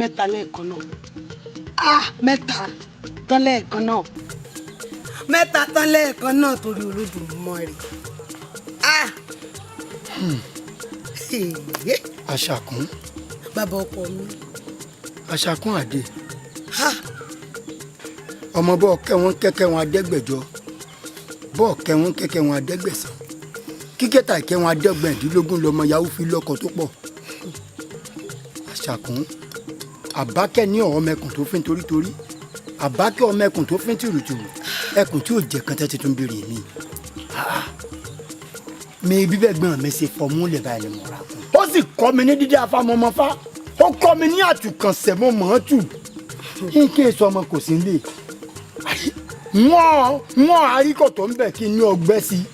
mẹ́ta lẹ́ẹ̀kan náà. Mẹ́ta tán lẹ́ẹ̀kan náà. Mẹ́ta tán lẹ́ẹ̀kan náà torí Olódùmarè. Àṣàkún. Bàbá ọkọ mi. Àṣàkún àdé. Ọmọ bọ́ọ̀ kẹ́wọ́n kẹ́kẹ́ wọn adẹ́gbẹ̀jọ. Bọ́ọ̀ kẹ́wọ́n kẹ́kẹ́ wọn adẹ́gbẹ̀sán. Kíkẹ́ta ìkẹ́wọn adẹ́gbẹ̀ẹ́dínlógún lọmọ yahoo fi lọ́kọ tó pọ̀. Àṣàkún. Àbákẹ́ ní ọ̀ọ́ mẹ́kùn tó fín torítorí. Àbákẹ́ ọmọ ẹkùn tó fín tìrùtìrù. Ẹkùn tí ò jẹ́ kan tẹ́tí tó ń béèrè mi. Mi bíbẹ̀ gbọ́n mi ṣe fọmú lè báyìí ni mo ra fún. Ó sì kọ́ mi ní dídí afámọ́mọ́fá. Ó kọ́ mi ní àtùkànṣẹ́ mọ́ mọ́ọ́tù. Kí n sọ ọmọ kò sí nílé. Wọ́n àríkọ̀ tó ń bẹ̀ kí n ní ọgbẹ́ sí i.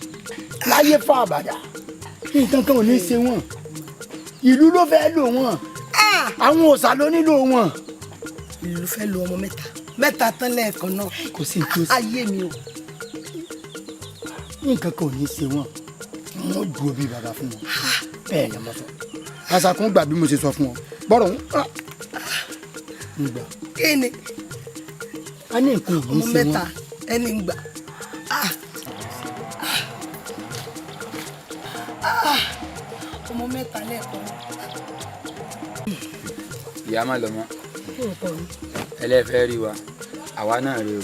Láyé fún àbàdà. Nǹkan kan ò ní ṣe wọ́n. Ìlú ló fẹ́ lò wọ́n. Àwọn òòṣà ló nílò wọn. Ìlú fẹ́ lo ọmọ mẹ́ta. Mẹ́ta tán lẹ́ẹ̀kan náà. Kò sí nǹkan sí. Ayé mi o. Nǹkan kan ò ní ṣe wọ́n. Wọ́n dúró bí bàbá fún wọn. Bẹ́ẹ̀ ni mo sọ. Àṣàkún gbà bí mo ṣe sọ fún ọ. Bọ́rọ̀ ń gbà. Kí ni? A ní nǹkan ò ní ṣe wọ́n. Ọmọ mẹ́ta ẹni ń gbà. Ọmọ mẹ́ta lẹ́ẹ̀kan náà. Ìyá má lọ mọ́. Ẹlẹ́fẹ́ rí wa, àwa náà rí o.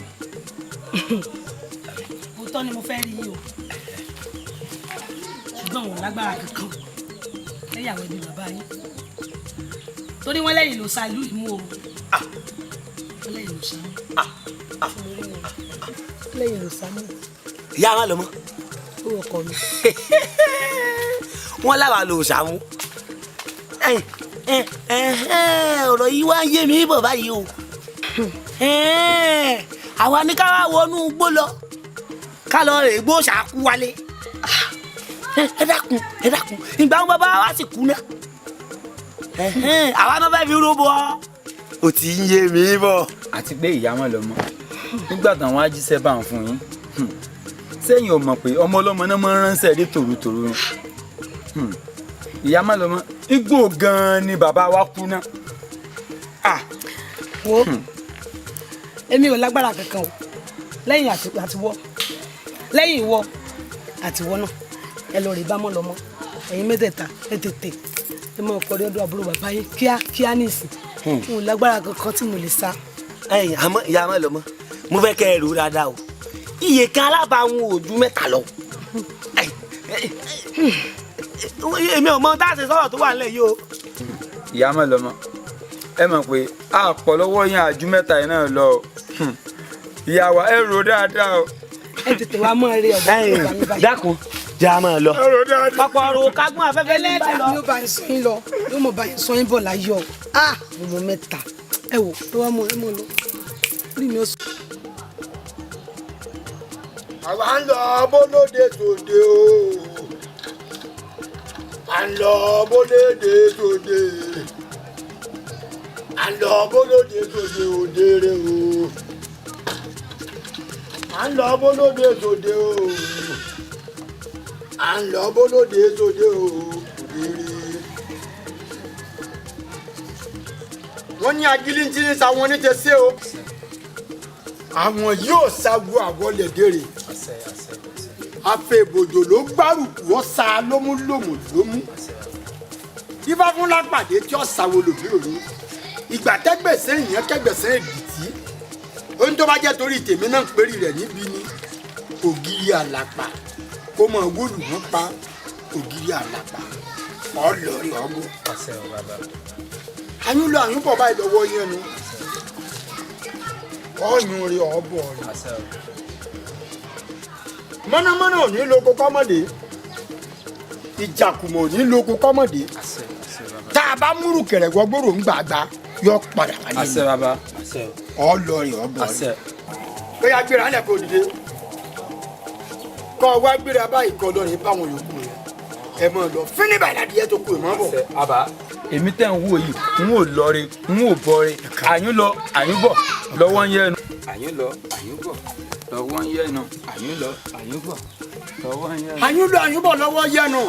Òótọ́ ni mo fẹ́ rí yìí o. Ṣùgbọ́n wọn lágbára kankan lẹ́yìn àwọn ẹbí bàbá yín. Torí wọ́n lẹ́yìn ló sa ìlú ìmú o. Wọ́n lẹ́yìn ló sa mú. Lẹ́yìn ló sa mú. Ìyá má lọ mọ́. Ó ọkọ mi. Wọ́n láwa lò sàmú. Ọ̀rọ̀ yìí wá ń yé mi bọ̀ báyìí o. Àwa ní ká wá wọnú igbó lọ ká lọ rè gbó ṣàkú wálé. Ẹ dákun ìgbà wọn bàbá wa sì kú náà. Àwa náà fẹ́ fi rúbọ. Ó ti ń yé mi bọ̀. Àti pé ìyá má lọ mọ́. Nígbà táwọn ajíṣẹ́ bá ń fún yín. Sẹ́yìn ò mọ̀ pé ọmọ ọlọ́mọ náà máa ń ránṣẹ́ rí tòrótòró. Ìyá má lọ mọ́. Igbó gan-an ni bàbá wa kú náà. Wo èmi ò lágbára kankan o lẹ́yìn àtiwọ́ lẹ́yìn ìwọ àtiwọ́ náà ẹ lọ rí bámọ́ lọ́mọ́ ẹ̀yin mẹ́tẹ̀ẹ̀ta ẹ tètè ẹ mọ ọkọ̀rẹ́ ọdún àbúrò bàbá yín kíá nìsín mo lágbára kankan tí mo lè sá. Àmọ́ ìyá má lọ mọ́ mo fẹ́ kẹ́ ẹ rò dáadáa o iye kan alábàáwọn ò ju mẹ́ta lọ. Èmi ò mọ tá a ṣe sọ̀rọ̀ tó wà nílẹ̀ yìí o. Ìyá má lọ mọ́. Ẹ mọ̀ pé a pọ̀ lọ́wọ́ yín àjú mẹ́ta yìí náà lọ. Ìyá wa ẹ rò dáadáa o. Ẹ tètè wá mọ́ eré ọ̀dọ́ ìgbà mi báyìí. Dákun jẹ́ a máa lọ. Ẹ rò dáadáa. Ọ̀pọ̀ ọ̀rọ̀ kágbọ́n afẹ́fẹ́ ní bá lọ. Yóò bá ń sọ yín lọ yóò mọ̀ bá ń sọ yín bọ̀ láyọ̀ ọmọ mẹ́ta ẹ wò ẹ wá mọ̀ ẹ mọ̀ lọ rí mi ó sọ. Àwa ń lọ bólóde tòde o. À ń lọ bólóde tòde. À ń lọ bólóde tòde òdèrè o. À ń lọ bólóde tòde o. À ń lọ bólóde tòde o òdèrè. Wọ́n ní agilintí ní sáwọn onítẹ̀sí o. Àwọn yóò sáwọ́ àwọlẹ̀dẹ̀rẹ̀. Afẹ́bòjò ló gbárùkù ọ̀sà lómúlòmù lómú. Ifá fún lápàdé tí ọ̀sà wo lòmí òní. Ìgbà tẹ́gbẹ̀sẹ̀ ìyẹn kẹ́gbẹ̀sẹ̀ èdìtì. Ohun tó bá jẹ́ torí tèmi náà ń perí rẹ̀ níbi ni ògiri àlàpà. Kó mọ wóòlù wọn pa ògiri àlàpà. Ọlọ́rí ọmọ. Àyùn lọ àyùn bọ̀ báyìí lọ́wọ́ yẹn nu. Ọyún rí ọ̀bọ̀ rẹ̀. Mọ́nàmọ́ná ò ní lóko kọ́mọ̀dé. Ìjàkùmọ̀ ò ní lóko kọ́mọ̀dé. Tá a bá múrù kẹ̀rẹ̀gbọ́ gbòòrò ń gbàgbá yọ padà wálé. Àṣẹ bàbá. Ọlọ́rí ọ̀bọ̀ rẹ̀. Ó yá gbéra lẹ̀ kó dìde. Kọ́ wá gbéra báyìí kọ́ lọ́rin báwọn yòókù rẹ̀. Ẹ mọ̀ lọ fínní báyìí ládìyẹ tó kù ẹ̀ mọ́ bọ̀. Àbá èmi tẹ̀ ń wò yìí n ò lọre n ò bọre àyún lọ àyún bọ̀ lọ́wọ́ ń yẹnu. Àyún lọ àyún bọ̀ lọ́wọ́ ń yẹnu. Àyún lọ àyún bọ̀ lọ́wọ́ ń yẹnu. Àyún lọ àyún bọ̀ lọ́wọ́ yẹnu.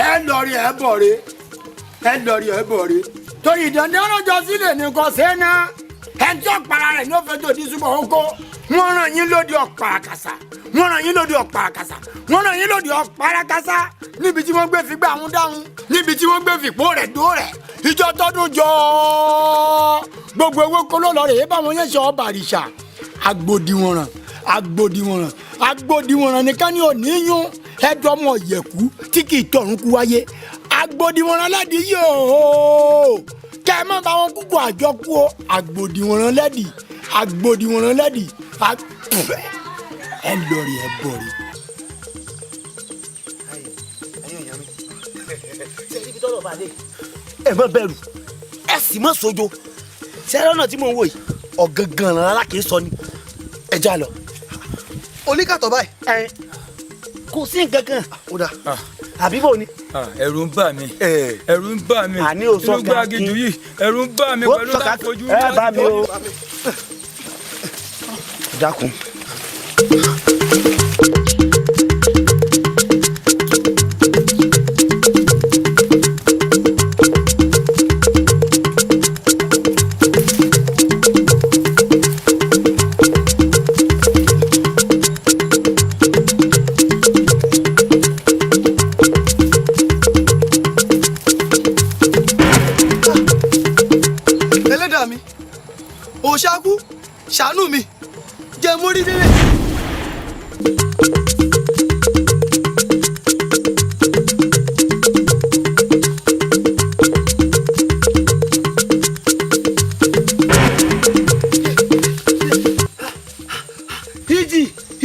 Ẹ lọrí ẹ bọ̀re ẹ lọrí ẹ bọ̀re torí ìdánwò ọlọ́jọ́ sílẹ̀ ní kò sẹ́nà ẹni tí ọ̀pára rẹ̀ ní ó fẹ́ tó di súnmọ́ oko wọ́n ràn yín lóde ọ̀párakàsà wọ́n ràn yín lóde ọ̀párakàsà wọ́n ràn yín lóde ọ̀párakàsà níbi tí wọ́n gbé fi gbà ń dáhùn níbi tí wọ́n gbé fìpó rẹ̀ dó rẹ̀ ìjọ tọdún jọ gbogbo ewé kóló lọ rèé báwọn yẹn ṣe ọba àrìṣà agbódiwọ̀nràn agbódiwọ̀nràn agbódiwọ̀nràn nìkan ni ò ní yún ẹjọ́ ọmọ yẹ̀kú tí kì í tọ̀run kú wáyé agbódiwọ̀nràn lẹ́dí yóò kẹ́ ẹ má bá wọn kúkú àjọkú o agbódiwọ̀nràn lẹ́dí agbódiwọ̀nràn lẹ́dí ẹ lọ rí ẹ bọ̀ rí. ẹ má bẹ̀rù ẹ sì má sojo sẹ́rẹ́ náà tí mò ń wò yìí ọ̀gangan rárá kì í sọ ni ẹ já lọ. oníkàtọ̀ báyìí. kò sí nǹkan kan. ó dà. àbí bò ni. ẹ̀rù ń bà mí ẹ̀rù ń bà mí àní ò sọ inú gbàgede yìí ẹ̀rù ń bà mí pẹ̀lú àfojú ẹ bá mi o. dákun. òṣàkú ṣàánú mi jẹ́ mórí délé.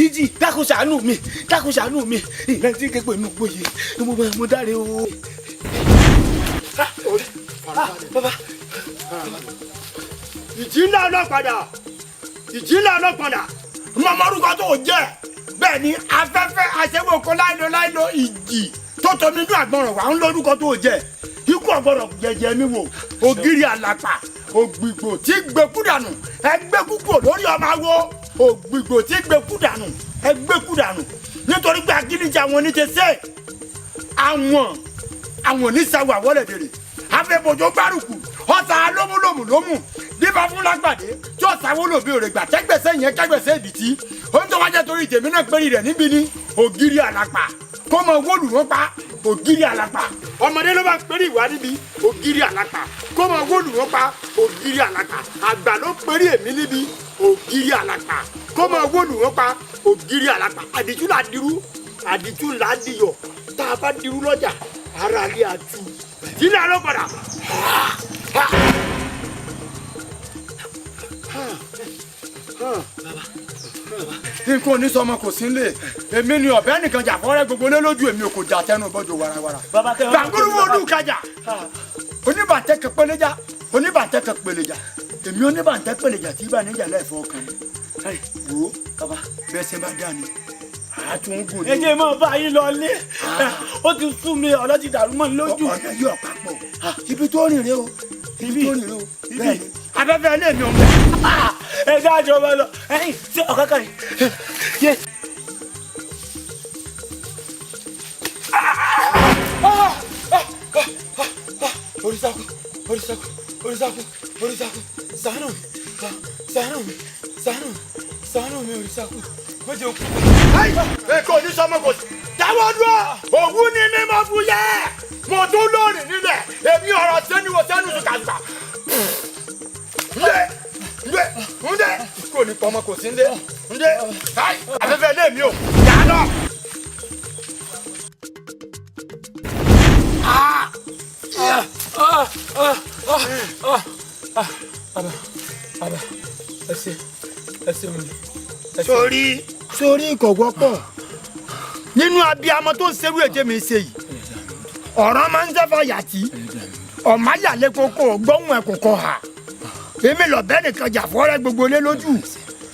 ìjì dákun ṣàánú mi ìlànà tí képe inú gbòye mo dáre o. bàbá. ìjì ńlá ọlọ́padà mọ̀mọ́ orúkọ tó jẹ́ bẹ́ẹ̀ ni afẹ́fẹ́ aṣẹ́wó láìlo ìjì tó tóbi inú àgbọ̀ràn wà ń lórúkọ tó jẹ́ ikú ọ̀gbọ̀rọ̀ jẹjẹ mi wò ògiri àlàpà ògbìgbò tí gbẹkú dànù ẹgbẹ́ púpọ̀ lórí ọmọ awo ògbìgbò tí gbẹkú dànù ẹgbẹ́ kú dànù nítorí pé akíníjà wọn ní ti ṣe àwọn oníṣàwọ̀ àwọ̀lẹ̀dẹ̀rẹ̀ afẹ́bọ̀jọ́ gbárùkù ọ̀sà lómú díbà fún lágbàdé tí ọ̀sáwó lòbí òrè gbà tẹ́gbẹ̀sẹ̀ yẹn kẹ́gbẹ̀sẹ̀ ìdìtì ó ń tó wájẹ́ torí tèmi náà péré rẹ̀ níbi ní ògiri àlàpà kó mọ wóòlù wọn pa ògiri àlàpà ọmọdé ló bá péré ìwà níbi ògiri àlàpà kó mọ wóòlù wọn pa ògiri àlàpà àgbà ló péré èmi níbi ògiri àlàpà kó mọ wóòlù wọn pa ògiri àlàpà àdìtú là dirú àdìtú là diyọ̀ tá a bá dirú lọ́jà ara lé àtú ìdílé alọ́padà. nǹkan onísọmọ kò sí nílé èmi ni ọ̀bẹ nìkan jà fọ́rẹ́ gbogbo lé lójú èmi ò kò jà tẹnu bọ́dọ̀ warawara. gbàgbọ́dọ̀ wo dùn kájà oníbàntẹ́ kan péléjà èmi oníbàntẹ́ péléjà tí ibà níjà lẹ́ẹ̀fọ́ kan mi wo bàbá bẹ́ẹ̀ ṣe bá dá ni àtúngùn ni. ẹ jẹ́ mọ́ bá yín lọ lé ó ti sú mi ọ̀rọ̀ ti dàrú mọ́ lójú. ọ̀nà yóò papọ̀ ibi tó rìn rè o bẹ́ẹ̀ ni afẹ́fẹ́ ilé mi ò mẹ́. ẹ dájọ́ bá lọ ẹ̀yìn tí ọ̀kánkán yìí. oríṣàkú ṣàánú mi oríṣàkú méje òkú. èkó ní sọmọ kò sí. táwọn dúró ògún ní mímọ́ fún yẹ mo tún lónìí nílẹ̀ èmi ọ̀rọ̀ sẹ́niwó sẹ́nu sùkàsùkà. Ndé kò ní pọmọ kò sí ndé afẹ́fẹ́ lé mi o yà á lọ. sórí ìkọ̀gbọ́ pọ̀ nínú abiyamọ tó ń serú èjé mi ṣe yìí ọ̀rọ̀ máa ń sẹ́fọ̀ yàtí ọ̀máyàlẹ́ kókó gbọ́hùn ẹ̀kọ́ kọ́ ha èmi lọ bẹ́ẹ̀ nìkan jà fọ́rẹ́ gbogbo lé lójú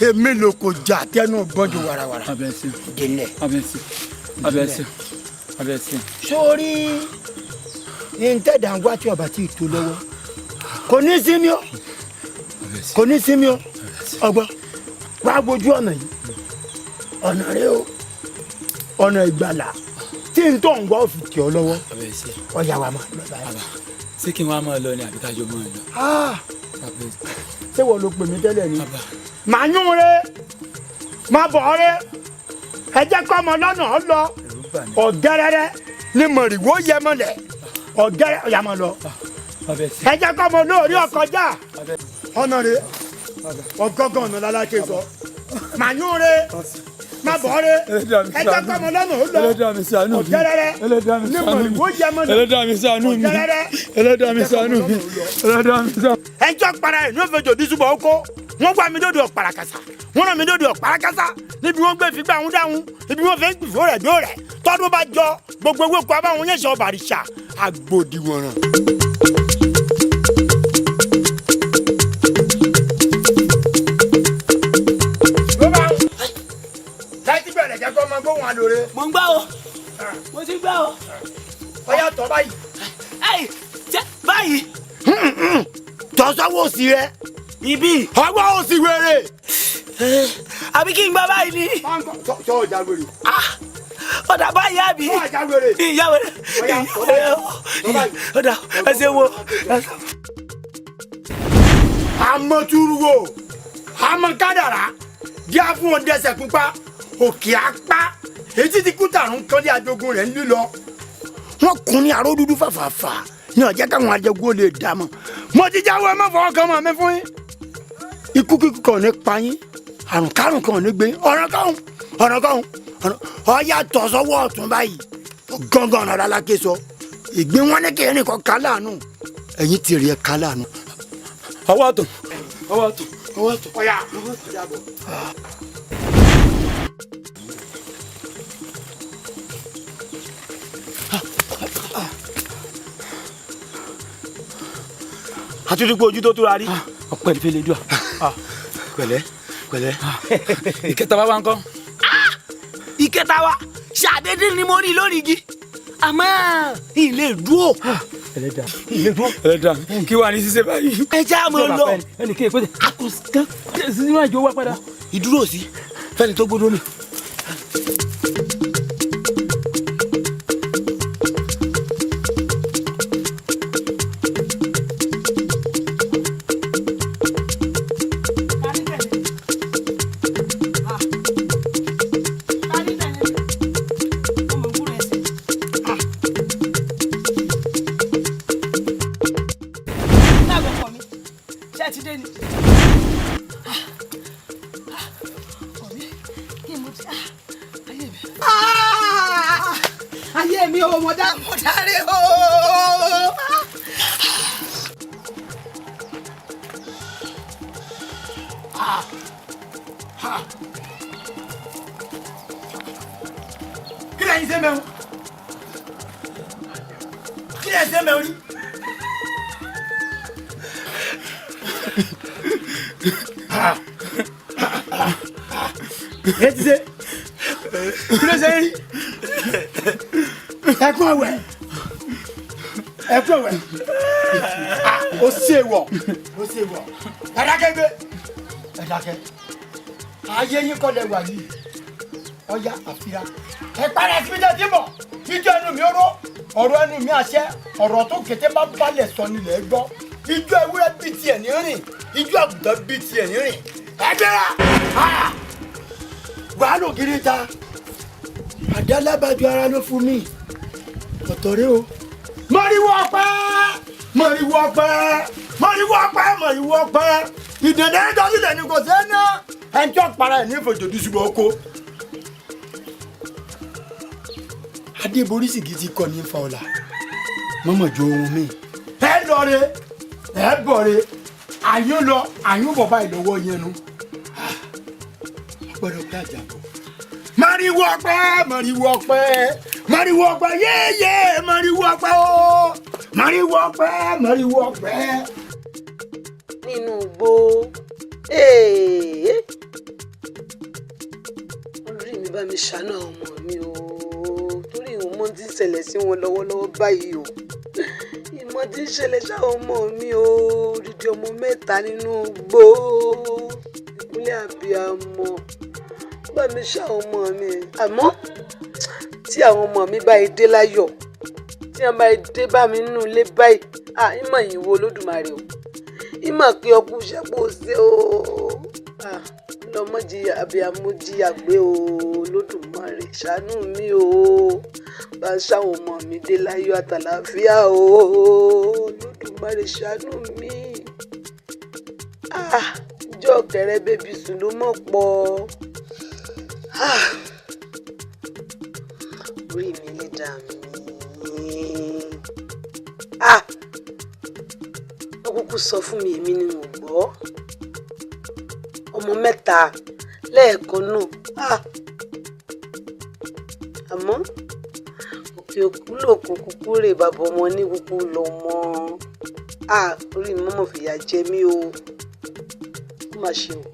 èmi ló kò jà tẹnu bọ́jú warawara. abẹ́sẹ̀. sórí ní tẹ̀dá ń wá tí ọba tí ì tó lọ́wọ́ kò ní sinmi o ọgbọ́n wá gbójú ọ̀nà yìí ọ̀nà rẹ o ọ̀nà ìgbàlà tí n tó ń gbọ́ òfin tì ọ́ lọ́wọ́ ọ̀yà wa máa lọ báyìí. ṣé kí n wá máa lọ ni àbí kájọ máa lọ. ṣé wọ́n ló pè mí tẹ́lẹ̀ ni. màá yún re máa bọ̀ re ẹ jẹ́ kọ́ ọmọ lọ́nà ọ lọ ọ̀gẹ́rẹ́rẹ́ ni mọ̀rìwó yẹ mọ́lẹ̀ ọ̀gẹ́rẹ́ ọ̀yà máa lọ ẹ jẹ́ kọ́ ọmọ lórí ọkọjá ọ̀nà re ọgọ́gọ́ ọ̀nà lálákè sọ màá yún re máa bọ̀ re ẹ jẹ́ kọ́ ọmọ lọ́nà ọ lọ ọ̀gẹ́rẹ́rẹ́ ni mọ̀rìwó yẹ mọ́lẹ̀ ọ̀gẹ́rẹ́rẹ́ ẹ jọ́ para ẹ̀ ní òfin jòdì súbọ̀ oko wọ́n gbá mi lóde ọ̀párakásá wọ́n rán mi lóde ọ̀párakásá níbi wọ́n gbé fígbà ń dáhùn ibi wọ́n fẹ́ gbìfó rẹ̀ dó rẹ̀ tọ́dún bá jọ gbogbo ewé kó abáwọn yẹn sọ bàrìṣà àgbòdìwọ̀ràn. ló bá láì tí bẹ̀rẹ̀ jẹ́ kó ọmọ gbóhùn àlòrè. mo ń gbọ́ o mo ti gbọ́ o. ọyá tọ́ báyìí. jẹ́ báyìí. tọ́sọ́wọ́ òsì rẹ. ibi. ọgbà òsì wèrè. àbí kí n gbọ́ báyìí ni. tọ́ ọjà wèrè. ọ̀dà báyìí àbí. ọjà wèrè. ìyá wèrè. ọ̀dà ẹsẹ̀ wo. àmọ́ túrúwò àmọ́ kádàrá díà fún wọn dẹ́sẹ̀ pupa òkè apá èyí tí kútàrún kan ní ajogun rẹ̀ ń lílọ. wọ́n kun ní aró dúdú fàfàfà ní ọ̀jẹ́ káwọn ajagun lè dà mọ́. mo ti jáwé má fọwọ́ kan mọ́ mi fún yín. ikú kíkú kan ò ní pa yín àrùn kárùn kan ò ní gbé yín ọ̀ràn káhùn ọ̀yà tọ̀sọ́wọ́ ọ̀tún báyìí gángan ọ̀nà aláké sọ ìgbín wọn ní kéèyàn nìkan ká láàánú ẹ̀yìn ti rí ẹ ká láàánú. ọwọ́ ọ̀tún ọ̀yà bọ̀. àtúntò ojú tó tóra rí. ọpẹ́ ìfẹ́ lè dùn. pẹ̀lẹ́. ìkẹta wa wá ń kọ́. ìkẹta wa ṣàdédé ni mo rí lórí igi àmọ́ ilé dúró. ẹlẹ́dàá kí wàá ní ṣíṣe báyìí. ẹ já mo lọ. ẹnì kí èpè àkùsùkán sínú àjò wá padà. ìdúró sí fẹ́ni tó gbódó mi. ayé mi ò mọ̀ dáre o. kí lẹ́yìn ṣe mẹ́wọ́n kí lẹ́yìn ṣe mẹ́wọ́n rí. ẹ ti ṣe kí ló ṣe rí ẹkún ọwẹ ó ṣe wọ ẹdákẹ́gbẹ́ ẹdákẹ́ ayé yín kọ́ lẹ wà yìí ọjà àfihàn ẹ padà síbi tẹ́ ti mọ̀ ijó ẹnu mi ró ọ̀rọ̀ ẹnu mi àṣẹ ọ̀rọ̀ tó kété bá balẹ̀ sọ nílẹ̀ gbọ́ ijó ewúrẹ́ bíi tiẹ̀ ní rìn ijó àgùntàn bíi tiẹ̀ ní rìn ẹgbẹ́ra wàá lò kiri ta àdálábàjọ ara ló fún mi ọ̀tọ̀rẹ́ o. mọ̀rìwọ̀ ọ̀pẹ́ ìdèdè ń tọ́jú lẹ́nu kò sí ẹ́nà ẹjọ́ para ẹ̀ ní ìfòjòdì ṣùgbọ́n oko. adébórí sì kì í ti kọ́ ní fa ọ̀la mọ́mọ́ ju ohun mi. ẹ lọ re ẹ bọ̀ re àyún lọ àyún bọ̀ báyìí lọ́wọ́ yẹn nu. gbọ́dọ̀ pé àjàbọ̀. mọ̀rìwọ̀ ọ̀pẹ́ yéyé mọ̀rìwọ̀ ọ̀pẹ́ o mọ̀rìwọ̀ ọ̀pẹ́. nínú igbó olórí mi bá mi ṣàánú àwọn ọmọ mi o torí ìwọ̀n mọ́ ti ń ṣẹlẹ̀ sí wọn lọ́wọ́lọ́wọ́ báyìí o ìmọ̀ ti ń ṣẹlẹ̀ sáwọn ọmọ mi o odidi ọmọ mẹ́ta nínú igbó ìpínlẹ̀ àbíamọ bá mi ṣàwọn ọmọ mi àmọ́ tí àwọn ọmọ mi báyìí dé láyọ̀ tí wọ́n bá dé bá mi nínú ilé báyìí ìmọ̀ yìí wo Olódùmarè o ìmọ̀ pé ọkú ṣẹ́pọ̀ ṣe o lọ́mọ jìyà abiyamọ jìyà gbé o Olódùmarè ṣàánú mi o bá ṣàwọn ọmọ mi dé láyọ̀ àtàlàáfíà o Olódùmarè ṣàánú mi ìjọ kẹrẹ bébí sùn ló mọ̀ pọ̀ orí mi lè dà mí wọ́n kúkú sọ fún mi èmi ni mo gbọ́ ọmọ mẹ́ta lẹ́ẹ̀kan náà àmọ́ òkè òkú lòkun kúkú rè bàbá ọmọ ní kúkú lọ mọ́ orí mi mọ́mọ́ fìyà jẹ mí o ó mà ṣe o.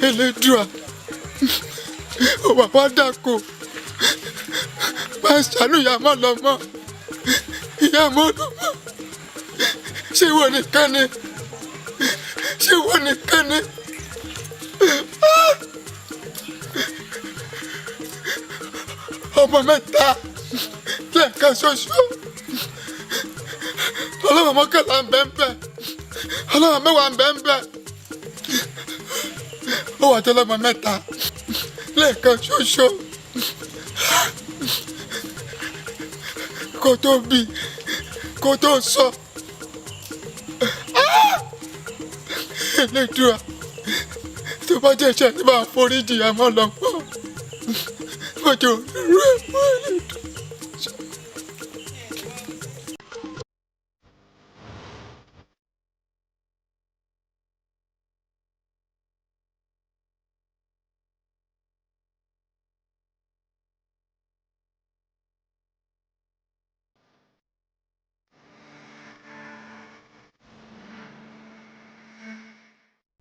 Elédùà ó wà wá dàkó máa ṣàánú ìyá mọ́ lọ́mọ ìyá mọ́ lọ́mọ ṣé ìwọ nìkan ni ọmọ mẹ́ta lẹ́ẹ̀kan ṣoṣo ọlọ́mọ mọ́kànlá ń bẹ́ẹ̀ ọlọ́mọ mẹ́wàá ń bẹ́ẹ̀ ó wà tẹ́lẹ̀ ọmọ mẹ́ta lẹ́ẹ̀kan ṣoṣo kó tó bí kó tó sọ Elédùà tó bá jẹ́ iṣẹ́ ní bá foríjì àmọ́ lọ́pọ̀ mọ́jọ́ rẹ̀ mọ́ Elédùà.